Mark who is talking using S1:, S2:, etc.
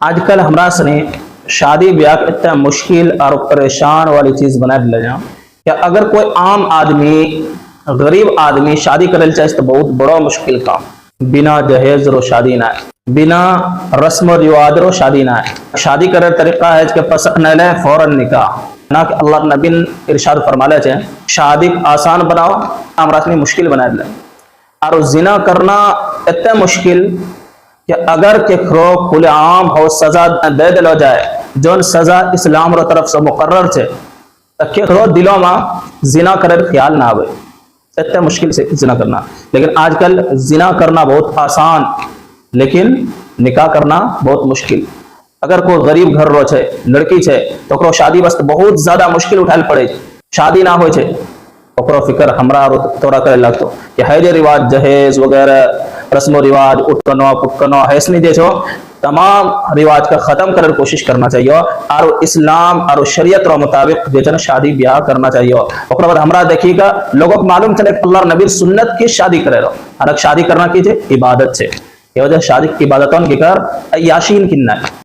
S1: آج کل ہمارا سنے شادی بیاہ اتنا مشکل اور پریشان والی چیز بنا دیا جائے کہ اگر کوئی عام آدمی غریب آدمی شادی کرل چاہے تو بہت بڑا مشکل کام، بنا جہیز رو شادی نہ ہے، بنا رسم و رواج رو شادی نہ ہے۔ شادی کرے طریقہ ہے کہ پسخ نہ لے فوراً نکاح نہ کہ اللہ نبی ارشاد فرمایا ہے شادی آسان بناؤ ہمارا مشکل بنا دیا، اور زنا کرنا اتنا مشکل کہ اگر ککرو کھلے عام ہو سزا دے دلو جائے جون سزا اسلام رو طرف سے مقرر ہے ککرو دلوں میں زنا کرے خیال نہ آئے، اتنا مشکل سے زنا کرنا۔ لیکن آج کل زنا کرنا بہت آسان لیکن نکاح کرنا بہت مشکل۔ اگر کوئی غریب گھر رو چھے لڑکی چھے تو کرو شادی بس بہت زیادہ مشکل اٹھائل پڑے، شادی نہ ہوئے چھے اوکرو فکر ہمرا تورا کرے لگتو کہ ہے جو رواج جہیز وغیرہ رسم و رواج اٹھکنو پٹکنو حیثنی دے چھو تمام رواج کا ختم کرنے کوشش کرنا چاہیے اور اسلام اور شریعت رو مطابق جو شادی بیاہ کرنا چاہیے۔ اوکرا بعد ہمرا دیکھیے گا لوگوں کو معلوم چلے کہ اللہ نبی سنت کی شادی کرے رہو، ہر شادی کرنا کیجئے عبادت سے، یہ وجہ شادی کی عبادتوں کی کر عیاشین کی نہ